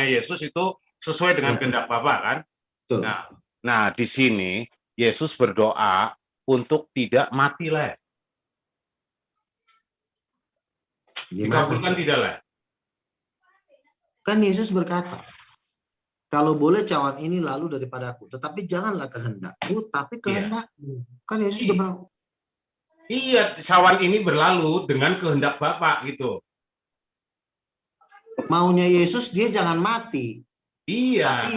doanya Yesus itu sesuai dengan kehendak Bapa kan? Betul. Nah, di sini Yesus berdoa untuk tidak mati lah. Dikabulkan tidak lah? Kan Yesus berkata, kalau boleh cawan ini lalu daripada aku, tetapi janganlah kehendakku, tapi kehendakmu. Kan Yesus sudah bilang. Iya, cawan ini berlalu dengan kehendak Bapa gitu. Maunya Yesus dia jangan mati. Iya.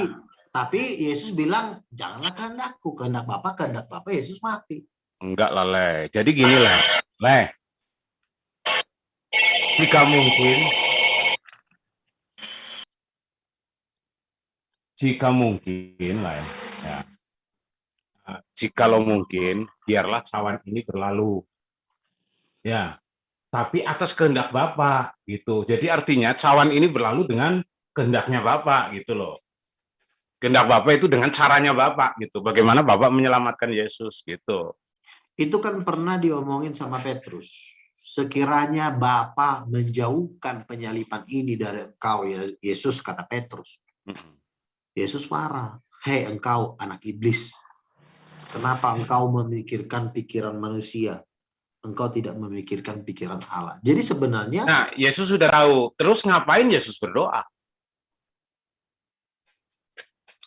Tapi Yesus bilang janganlah kehendakku, kehendak Bapa Yesus mati. Enggak lah, Le. Jadi gini lah, Le. Jika mungkin lah ya. Jikalau mungkin, biarlah cawan ini berlalu. Ya, tapi atas kehendak Bapa gitu. Jadi artinya cawan ini berlalu dengan kehendaknya Bapa gitu loh. Kehendak Bapa itu dengan caranya Bapa gitu. Bagaimana Bapa menyelamatkan Yesus gitu. Itu kan pernah diomongin sama Petrus. Sekiranya Bapa menjauhkan penyalipan ini dari engkau ya Yesus, kata Petrus. Yesus marah. Hei engkau anak iblis. Kenapa engkau memikirkan pikiran manusia? Engkau tidak memikirkan pikiran Allah. Jadi sebenarnya. Nah, Yesus sudah tahu. Terus ngapain Yesus berdoa?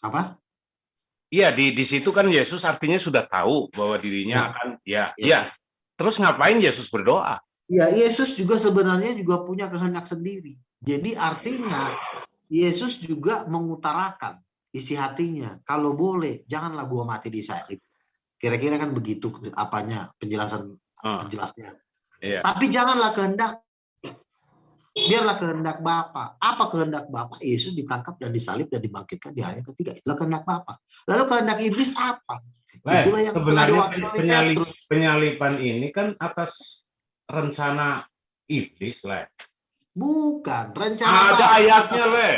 Apa? Iya, di situ kan Yesus artinya sudah tahu bahwa dirinya akan ya. Terus ngapain Yesus berdoa? Ya, Yesus juga sebenarnya juga punya kehendak sendiri. Jadi artinya Yesus juga mengutarakan isi hatinya. Kalau boleh, janganlah gua mati di salib. Kira-kira kan begitu apanya penjelasan jelasnya. Tapi janganlah kehendak, biarlah kehendak Bapa. Apa kehendak Bapa? Yesus ditangkap dan disalib dan dibangkitkan di hari ketiga. Itulah kehendak Bapa. Lalu kehendak iblis apa? Itulah yang sebenarnya penyalipan ini kan atas rencana iblis, Le. Bukan rencana. Ada ayatnya, Le.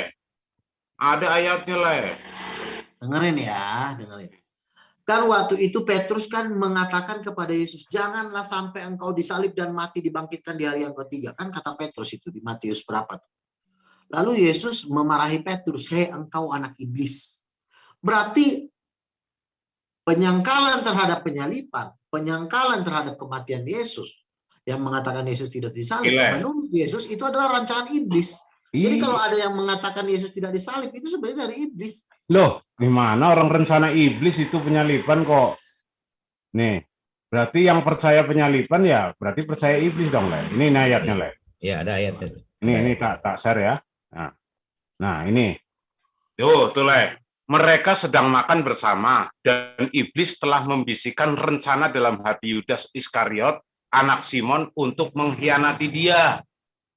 Ada ayatnya, Le. Dengerin ya, dengerin. Kan waktu itu Petrus kan mengatakan kepada Yesus, janganlah sampai engkau disalib dan mati dibangkitkan di hari yang ketiga. Kan kata Petrus itu di Matius berapa? Lalu Yesus memarahi Petrus, hei engkau anak iblis. Berarti penyangkalan terhadap penyalipan, penyangkalan terhadap kematian Yesus, yang mengatakan Yesus tidak disalib, menurut Yesus itu adalah rancangan iblis. Jadi kalau ada yang mengatakan Yesus tidak disalib, itu sebenarnya dari iblis. Loh, gimana orang rencana iblis itu penyalipan kok? Nih, berarti yang percaya penyalipan ya berarti percaya iblis dong, Le. Ini ayatnya, Le. Iya, ada ayatnya. Ini tak share ya. Nah, ini. Tuh, Le. Mereka sedang makan bersama dan iblis telah membisikkan rencana dalam hati Yudas Iskariot, anak Simon, untuk mengkhianati dia.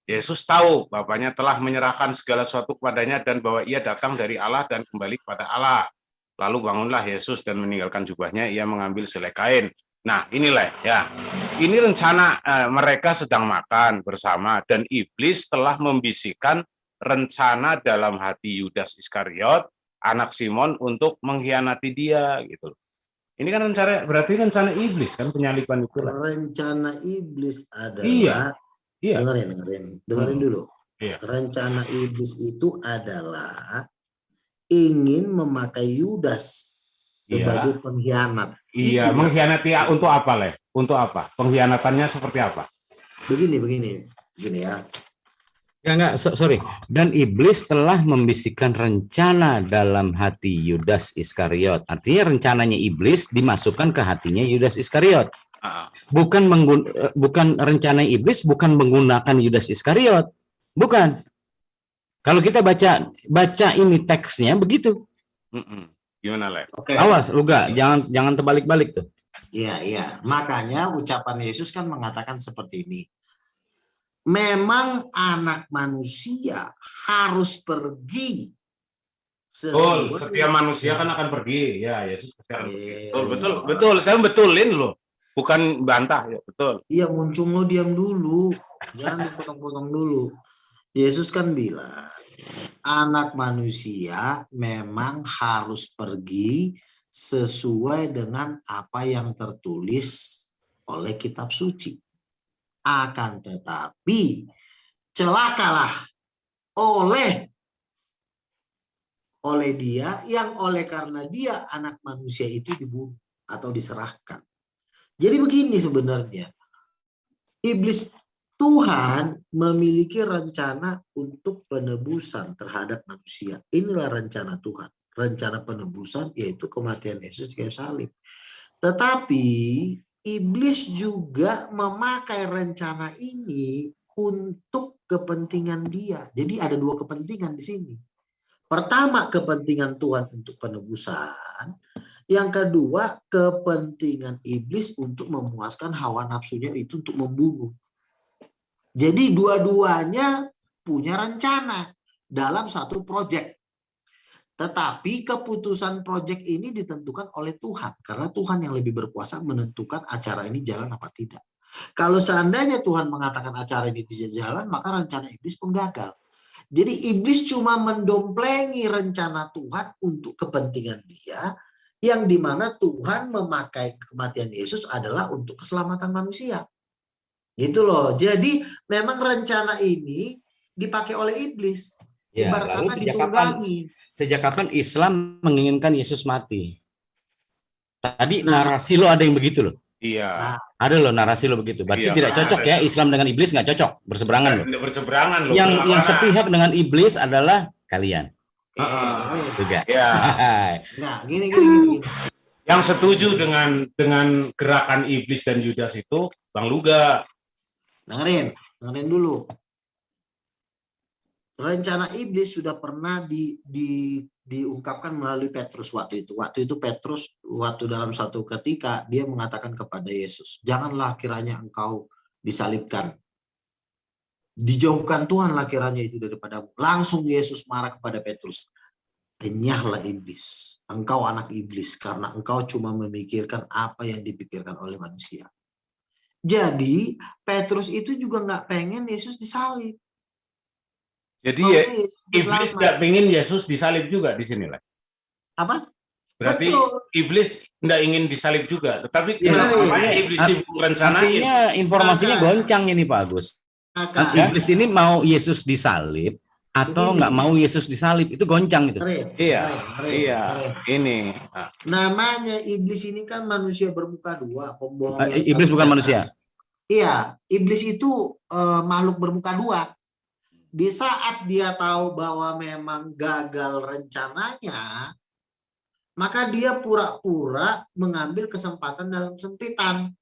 Yesus tahu Bapaknya telah menyerahkan segala sesuatu kepadanya dan bahwa ia datang dari Allah dan kembali kepada Allah. Lalu bangunlah Yesus dan meninggalkan jubahnya, ia mengambil selai kain. Nah, inilah ya. Ini rencana mereka sedang makan bersama dan iblis telah membisikkan rencana dalam hati Yudas Iskariot, anak Simon, untuk mengkhianati dia gitu. Ini kan berarti rencana iblis kan penyalipan itu. Rencana iblis adalah dengerin dulu. Rencana iblis itu adalah ingin memakai Yudas sebagai pengkhianat. Iya, mengkhianati untuk apa, Le? Untuk apa? Pengkhianatannya seperti apa? Begini ya. Sorry. Dan iblis telah membisikkan rencana dalam hati Yudas Iskariot. Artinya rencananya iblis dimasukkan ke hatinya Yudas Iskariot. Bukan rencana iblis, bukan menggunakan Yudas Iskariot. Bukan. Kalau kita baca ini teksnya begitu. Gimana, Le? Awas, lu jangan terbalik-balik tuh. Iya. Makanya ucapan Yesus kan mengatakan seperti ini. Memang anak manusia harus pergi. Setiap manusia kan akan pergi. Ya, Yesus pasti akan pergi. Betul. Saya betulin loh. Bukan bantah, ya betul. Iya, muncung lo diam dulu. Jangan dipotong-potong dulu. Yesus kan bilang, anak manusia memang harus pergi sesuai dengan apa yang tertulis oleh kitab suci. Akan tetapi celakalah oleh oleh dia, yang oleh karena dia anak manusia itu dibunuh atau diserahkan. Jadi begini sebenarnya, iblis, Tuhan memiliki rencana untuk penebusan terhadap manusia. Inilah rencana Tuhan. Rencana penebusan yaitu kematian Yesus di kayu salib. Tetapi iblis juga memakai rencana ini untuk kepentingan dia. Jadi ada dua kepentingan di sini. Pertama, kepentingan Tuhan untuk penebusan. Yang kedua, kepentingan iblis untuk memuaskan hawa nafsunya itu untuk membunuh. Jadi dua-duanya punya rencana dalam satu proyek. Tetapi keputusan proyek ini ditentukan oleh Tuhan. Karena Tuhan yang lebih berkuasa menentukan acara ini jalan apa tidak. Kalau seandainya Tuhan mengatakan acara ini tidak jalan, maka rencana iblis pun gagal. Jadi iblis cuma mendomplengi rencana Tuhan untuk kepentingan dia, yang dimana Tuhan memakai kematian Yesus adalah untuk keselamatan manusia. Gitu loh. Jadi memang rencana ini dipakai oleh iblis. Ya, Ibarat lalu kata ditunggangi. sejak kapan Islam menginginkan Yesus mati? Tadi Nah. narasi lo ada yang begitu loh. Iya. Nah, Ada loh narasi lo begitu. Berarti Iya, tidak cocok ada. ya, Islam dengan iblis nggak cocok, berseberangan loh. Berseberangan loh. Yang Berlawanan. sepihak dengan iblis adalah kalian. Juga. Ya. nah, gini. Yang setuju dengan gerakan iblis dan Yudas itu Bang Luga. Dengerin dulu. Rencana iblis sudah pernah diungkapkan melalui Petrus waktu itu. Waktu itu Petrus, waktu dalam satu ketika dia mengatakan kepada Yesus, janganlah kiranya engkau disalibkan. Dijauhkan Tuhanlah kiranya itu daripadamu. Langsung Yesus marah kepada Petrus. Enyahlah iblis, engkau anak iblis, karena engkau cuma memikirkan apa yang dipikirkan oleh manusia. Jadi Petrus itu juga nggak pengen Yesus disalib. Jadi ya, iblis nggak pengen Yesus disalib juga di sini lah. Apa? Berarti Betul. iblis nggak ingin disalib juga. Tetapi Ya, kenapa iblis sibuk rencanain? Artinya informasinya goncang ini Pak Agus. Maka Iblis ini mau Yesus disalib atau Begini. nggak mau Yesus disalib, itu goncang itu. Iya. Ini. Namanya iblis ini kan manusia bermuka dua, pembohong. Iblis bukan manusia. Iya, iblis itu makhluk bermuka dua. Di saat dia tahu bahwa memang gagal rencananya, maka dia pura-pura mengambil kesempatan dalam sempitan.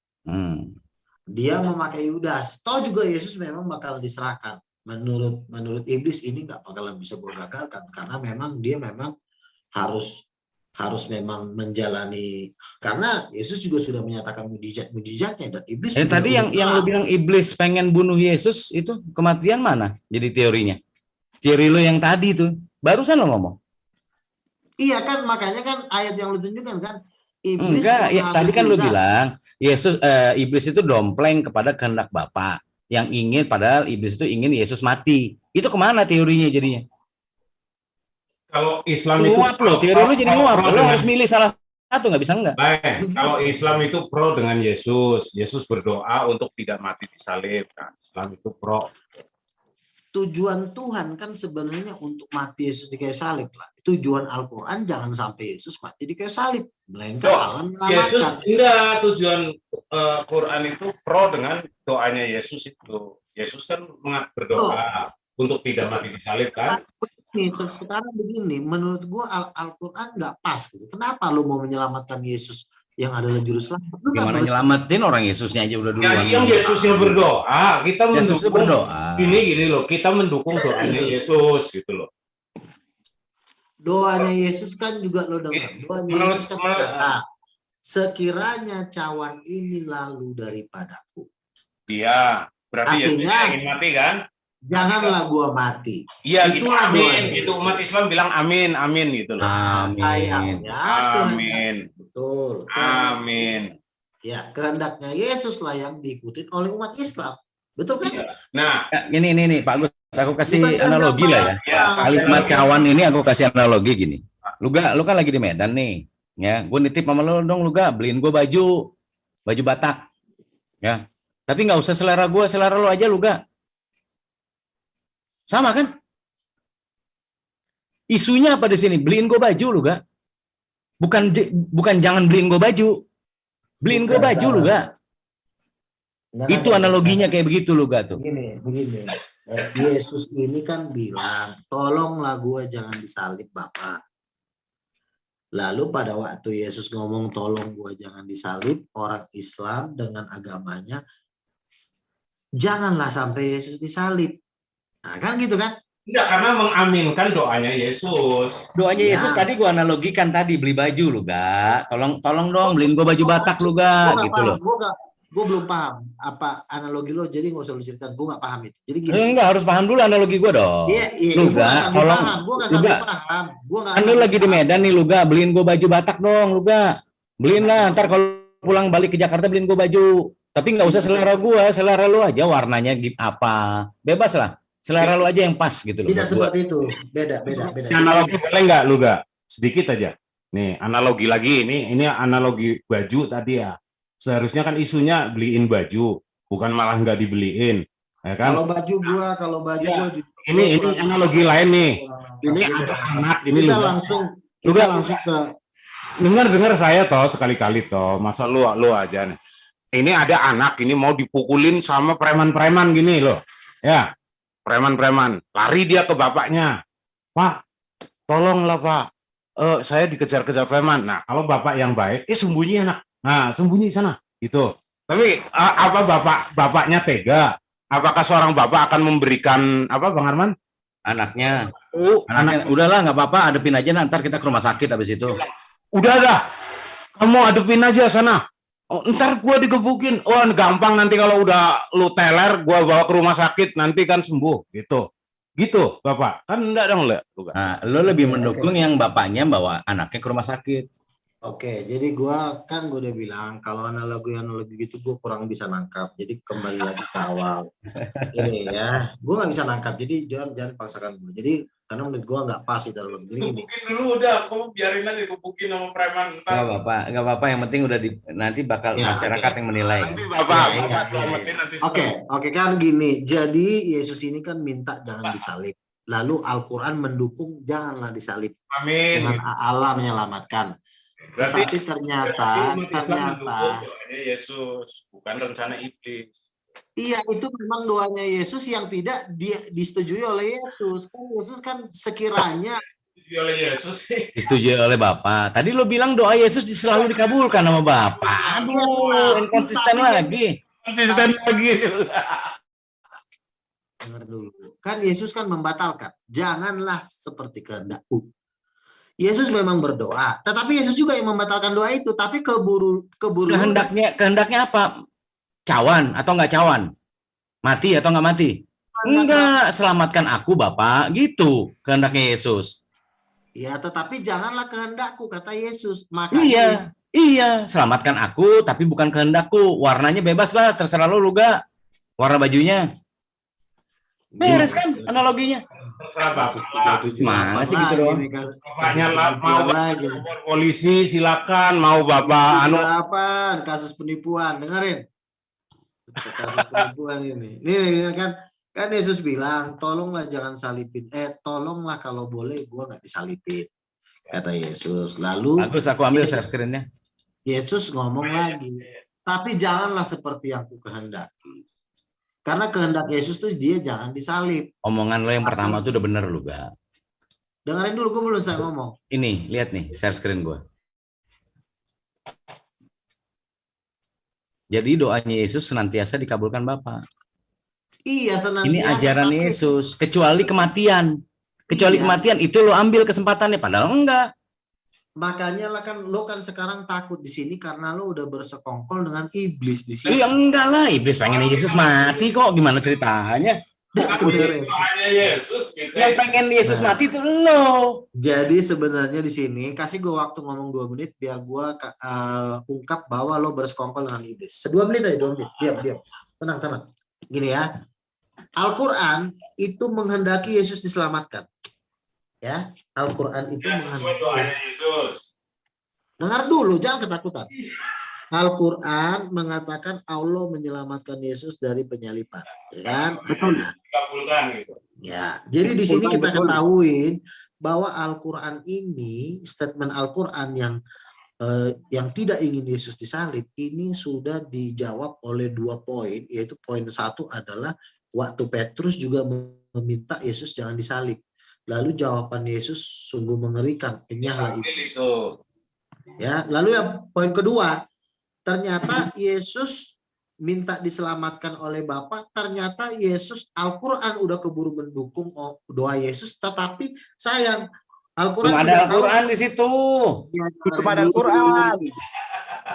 Dia memakai Yudas. Tahu juga Yesus memang bakal diserahkan. Menurut iblis ini nggak bakalan bisa gue gagalkan, karena memang dia memang harus memang menjalani, karena Yesus juga sudah menyatakan mujizat-mujizatnya, dan iblis Tadi yang lu bilang iblis pengen bunuh Yesus itu kematian mana? Jadi teorinya. Teori lu yang tadi tuh. Barusan lo ngomong. Iya kan, makanya kan ayat yang lu tunjukkan kan. Iblis enggak, ya, tadi kan lu bilang Yesus iblis itu dompleng kepada kehendak Bapa yang ingin, padahal iblis itu ingin Yesus mati. Itu kemana teorinya jadinya? Kalau Islam itu teori lu jadi muap. Lu harus milih salah satu, nggak bisa enggak. Kalau Islam itu pro dengan Yesus. Yesus berdoa untuk tidak mati disalib. Nah, Islam itu pro. Tujuan Tuhan kan sebenarnya untuk mati Yesus di kayu salib lah. Tujuan Al-Quran jangan sampai Yesus mati di kayu salib, melainkan Allah menyelamatkan. Yesus enggak, tujuan Quran itu pro dengan doanya Yesus itu. Yesus kan berdoa untuk tidak mati disalib kan. Sekarang begini, menurut gua Al-Quran nggak pas gitu. Kenapa lu mau menyelamatkan Yesus yang adalah juru selamat? Gimana nyelamatin orang Yesusnya aja udah duluan. Yang Yesusnya berdoa, kita mendukung berdoa. Gini loh, kita mendukung doanya Yesus gitu loh. Doanya Yesus kan juga lo dengar. Doanya Yesus kan berkata, sekiranya cawan ini lalu daripadaku. Iya, berarti Yesus Artinya, ingin mati kan? Janganlah gua mati. Iya, gitu, Itulah amin. Itu umat Islam bilang amin, amin gitu loh. Sayangnya, Amin. Betul. Amin. Ya, kehendaknya Yesus lah yang diikuti oleh umat Islam. Betul kan? Ya. Nah, ini Pak Agus, aku kasih analogi lah ya. Ya, Kalimat cawan ini aku kasih analogi gini. Lu kan lagi di Medan nih. Ya, gue nitip sama lu dong, beliin gue baju Batak. Ya. Tapi nggak usah selera gue, selera lu aja, Sama kan? Isunya apa di sini? Beliin gue baju lu gak? Bukan jangan beliin gue baju. Beliin gue baju lu gak? Itu analoginya kayak begitu lu gak tuh. Begini. Yesus ini kan bilang, tolonglah gue jangan disalib Bapak. Lalu pada waktu Yesus ngomong tolong gue jangan disalib, orang Islam dengan agamanya, janganlah sampai Yesus disalib. Nah, kan gitu kan? Enggak, karena mengaminkan doanya Yesus. Doanya Yesus tadi gua analogikan tadi, beli baju lu gak? Tolong dong beliin gua baju Batak lu gak? Gitu loh. Gue belum paham apa analogi lo, jadi nggak usah lu ceritain, gue nggak paham itu. Jadi gini. Enggak, harus paham dulu analogi gua dong. Iya, lu gak? Tolong, gue nggak sampai paham. Kan lu lagi di Medan nih lu gak? Beliin gua baju Batak dong lu gak? Beliin lah, ntar kalau pulang balik ke Jakarta beliin gua baju. Tapi nggak usah selera gua, selera lu aja warnanya apa. Bebas lah. Selera lu aja yang pas gitu loh. Tidak seperti itu. Beda. Analogi boleh nggak lu gak? Sedikit aja. Nih, analogi lagi. Ini analogi baju tadi ya. Seharusnya kan isunya beliin baju, bukan malah nggak dibeliin. Ya kan? Kalau baju gua ini analogi lain nih. Ini ada anak, ini kita langsung ke dengar saya toh sekali-kali toh. Masa lu aja nih. Ini ada anak ini mau dipukulin sama preman-preman gini loh. Ya. Preman-preman, lari dia ke bapaknya. Pak, tolonglah Pak, saya dikejar-kejar preman. Nah, kalau bapak yang baik, sembunyi anak. Nah, sembunyi sana, gitu. Tapi apa bapaknya tega? Apakah seorang bapak akan memberikan apa, Bang Arman? Anaknya. Udahlah, nggak apa-apa, hadepin aja. Ntar kita ke rumah sakit habis itu. Udah dah, kamu hadepin aja sana. Oh, ntar gua digebukin. Oh, gampang nanti kalau udah lu teler, gua bawa ke rumah sakit, nanti kan sembuh, gitu. Gitu, Bapak. Kan enggak dong, Le. Nah, lo lebih mendukung yang bapaknya bawa anaknya ke rumah sakit. Oke, jadi gue udah bilang kalau analogi gitu gue kurang bisa nangkap. Jadi kembali lagi ke awal. Ini ya, gue nggak bisa nangkap. Jadi jangan paksakan gue. Jadi karena menurut gue nggak pas itu analogi. Jadi gini. Gebukin dulu udah, kamu biarin aja gebukin sama preman. Nggak apa-apa. Yang penting udah nanti bakal masyarakat yang menilai. Nanti Bapak selamatin nanti. Oke kan gini. Jadi Yesus ini kan minta jangan disalib. Lalu Al-Quran mendukung janganlah disalib. Amin. Dengan Allah menyelamatkan. Tapi ternyata Yesus bukan rencana iblis. Iya, itu memang doanya Yesus yang tidak disetujui oleh Yesus. Kan Yesus kan sekiranya disetujui oleh Yesus. Disetujui oleh Bapak. Tadi lo bilang doa Yesus selalu dikabulkan sama Bapak. Aduh, inkonsisten lagi. Konsisten lagi. Dengar dulu. Kan Yesus kan membatalkan. Janganlah seperti kehendakku. Yesus memang berdoa, tetapi Yesus juga yang membatalkan doa itu. Tapi keburu kehendaknya apa? Cawan atau enggak cawan? Mati atau enggak mati? Enggak, selamatkan aku Bapak, gitu kehendaknya Yesus. Ya, tetapi janganlah kehendakku, kata Yesus. Makanya iya, selamatkan aku, tapi bukan kehendakku. Warnanya bebas lah, terserah lo juga. Warna bajunya. Beres kan analoginya? Terserah Bapak. Mana sih gitu doang? Bapaknya mau polisi silakan, mau Bapak apa kasus penipuan, dengerin. Kasus penipuan ini. Ini kan Yesus bilang, tolonglah jangan salibin. Tolonglah kalau boleh gua nggak disalibin. Kata Yesus. Lalu bagus, aku ambil share screen-nya. Yesus ngomong lagi, tapi janganlah seperti yang ku kehendaki. Karena kehendak Yesus tuh dia jangan disalib. Omongan lo yang pertama tuh udah bener lu gak? Dengerin dulu, gue belum selesai ngomong. Ini, lihat nih, share screen gue. Jadi doanya Yesus senantiasa dikabulkan Bapa. Iya, senantiasa. Ini ajaran Yesus, kecuali kematian. Kecuali kematian, itu lo ambil kesempatannya, padahal enggak. Makanya lah kan lo kan sekarang takut di sini karena lo udah bersekongkol dengan iblis di sini. Ya enggak lah, iblis pengen Yesus mati kok, gimana ceritanya? Yesus gitu. Yang pengen Yesus mati itu lo. Jadi sebenarnya di sini kasih gue waktu ngomong 2 menit biar gue ungkap bahwa lo bersekongkol dengan iblis. 2 menit aja, 2 menit. Diam. Tenang. Gini ya. Al-Quran itu menghendaki Yesus diselamatkan. Ya, Al-Quran itu menghendaki Yesus. Dengar dulu, jangan ketakutan. Al-Quran mengatakan Allah menyelamatkan Yesus dari penyaliban, ya kan? Betul. Dikabulkan gitu. Ya, jadi di sini kita ketahuin bahwa Al-Quran ini, statement Al-Quran yang tidak ingin Yesus disalib, ini sudah dijawab oleh 2 poin, yaitu poin 1 adalah waktu Petrus juga meminta Yesus jangan disalib. Lalu jawaban Yesus sungguh mengerikan, enyahlah iblis. Ya, lalu yang poin kedua, ternyata Yesus minta diselamatkan oleh Bapa, ternyata Yesus Al-Quran udah keburu mendukung doa Yesus, tetapi sayang Al-Quran Belum ada Al-Quran di situ. Belum ada Al-Quran.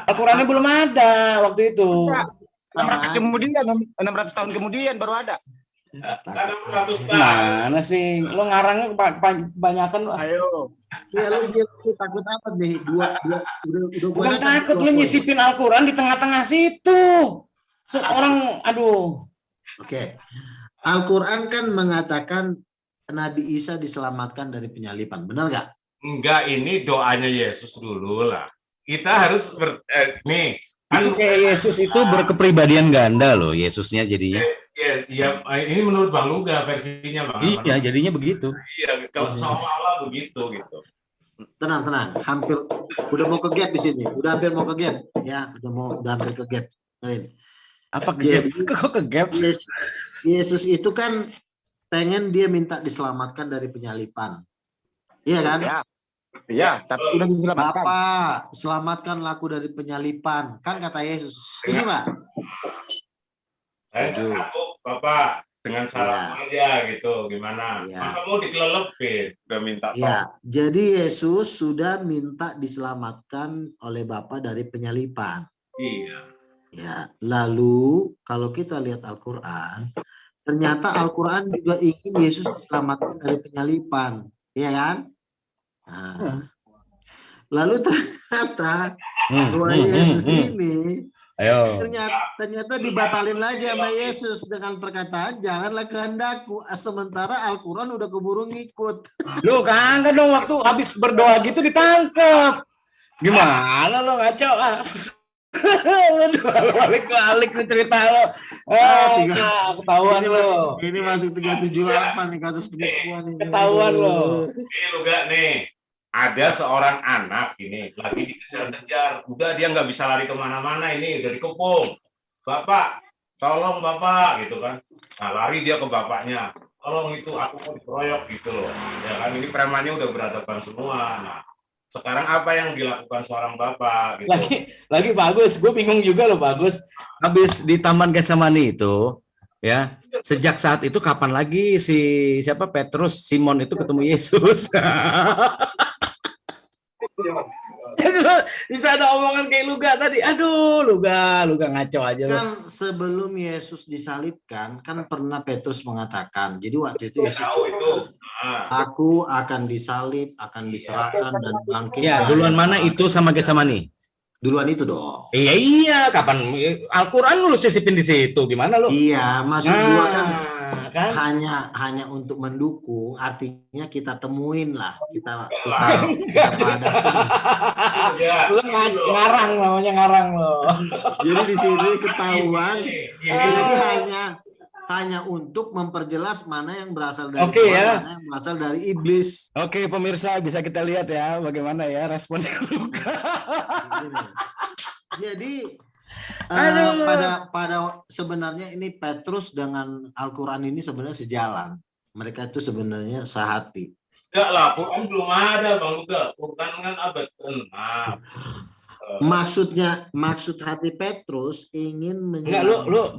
Al-Qurannya belum ada waktu itu. 600 tahun kemudian baru ada. Mana sih? Lo ngarangnya kebanyakan lo. Ayo. Ya lu takut apa nih? Udah Bukan takut lo nyisipin Al-Quran di tengah-tengah situ. Seorang, aduh. Oke. Al-Quran kan mengatakan Nabi Isa diselamatkan dari penyalipan. Benar nggak? Enggak, ini doanya Yesus dulu lah. Kita harus nih. Itu kayak Yesus itu berkepribadian ganda loh, Yesusnya jadinya. Iya, ini menurut Bang Luga versinya, Bang. Iya, jadinya begitu. Iya, kalau seolah-olah begitu gitu. Tenang, hampir udah mau ke gap di sini. Udah hampir mau ke gap. Ya, udah hampir ke gap. Apa ke gap? Kok ke gap? Yesus itu kan pengen dia minta diselamatkan dari penyalipan. Iya kan? Ya. Iya, tapi udah diselamatkan. Bapa, selamatkanlah aku dari penyalipan. Kan kata Yesus. Setuju nggak? Saya sanggup, Bapak, dengan salah aja gitu. Gimana? Ya. Masa mau dikelepin? Udah minta tolong. Ya, jadi Yesus sudah minta diselamatkan oleh Bapa dari penyalipan. Iya. Ya, lalu kalau kita lihat Al-Quran, ternyata Al-Quran juga ingin Yesus diselamatkan dari penyalipan. Iya kan? Nah, lalu ternyata doa Yesus ini ternyata dibatalin lagi sama Yesus dengan perkataan janganlah kehendakku, sementara Al-Quran udah keburu ngikut. Lu kagak dong, waktu habis berdoa gitu ditangkep. Gimana lo ngaco? Balik-balik nih cerita lo. Ketahuan lo. Ini masuk 378 nih kasus penipuan ini. Ketahuan lo. Ini lu gak nih? Ada seorang anak ini lagi dikejar-kejar, udah dia nggak bisa lari kemana-mana, ini udah dikepung. Bapak, tolong Bapak, gitu kan. Nah, lari dia ke bapaknya, tolong itu aku mau dikeroyok gitu loh. Ya kan, ini premannya udah berhadapan semua. Nah, sekarang apa yang dilakukan seorang bapak? Gitu. Lagi bagus, gue bingung juga loh bagus. Habis di Taman Getsemani itu, ya sejak saat itu kapan lagi siapa Petrus Simon itu ketemu Yesus? Bisa ada omongan kayak Luga tadi. Aduh, Luga ngaco aja loh. Kan sebelum Yesus disalibkan, kan pernah Petrus mengatakan. Jadi waktu itu Yesus aku akan disalib, akan diserahkan dan bangkit. Ya, duluan mana itu sama Getsemani? Duluan itu dong. Iya, kapan Al-Quran lu sisipin di situ? Gimana lu? Iya, maksud gua kan hanya untuk mendukung, artinya kita temuin lah, kita lu ngarang namanya lo. Jadi di sini ketahuan, jadi hanya untuk memperjelas mana yang berasal dari Tuhan, mana yang berasal dari iblis. Oke, pemirsa bisa kita lihat ya bagaimana ya responnya Luka. Jadi pada sebenarnya ini Petrus dengan Al-Quran ini sebenarnya sejalan. Mereka itu sebenarnya sehati. Enggak lah, Quran belum ada Bang Luga. Quran kan abad ke-6. Maksud hati Petrus ingin enggak, lu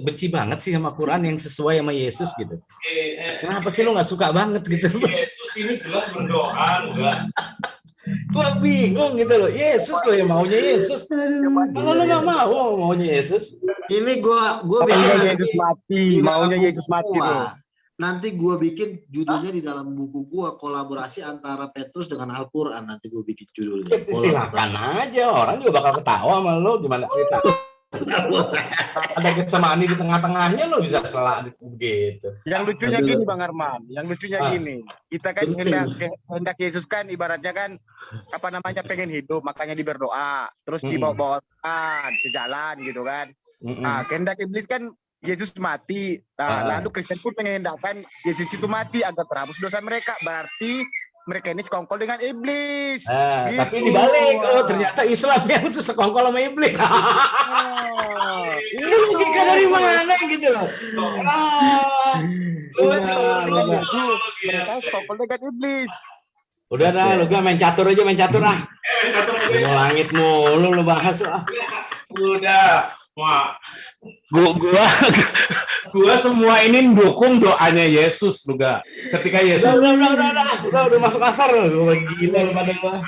benci banget sih sama Quran yang sesuai sama Yesus gitu. Kenapa sih lu nggak suka banget gitu? Yesus ini jelas berdoa, enggak. Gua bingung gitu loh. Yesus loh yang maunya Yesus. Kalau lu nggak maunya Yesus. Ini gua maunya Yesus mati, maunya Yesus mati loh. Nanti gue bikin judulnya di dalam buku gue, kolaborasi antara Petrus dengan Al-Quran. Nanti gue bikin judulnya. Silakan aja, orang juga bakal ketawa sama lo. Gimana cerita? Ada kesamaan di tengah-tengahnya lo bisa selak gitu. Yang lucunya gini Bang Arman, gini. Kita kan hendak Yesus kan ibaratnya kan pengen hidup, makanya berdoa, terus dibawa-bawa sejalan gitu kan. Nah, kehendak iblis kan Yesus mati. Nah, lalu Kristen pun mengendakkan Yesus itu mati agar terhapus dosa mereka. Berarti mereka ini sekongkol dengan iblis. Gitu. Tapi dibalik, ternyata Islam yang sekongkol sama iblis. Ini logika dari mana gitu loh? Mereka sekongkol dengan iblis. Udah dah, lu gak main catur aja, main catur ah. Main catur aja. Mau langit mulu lu bahas ah. Udah, wah, gua semua ini dukung doanya Yesus juga. Ketika Yesus Udah masuk asar lu, gila lu pada gua.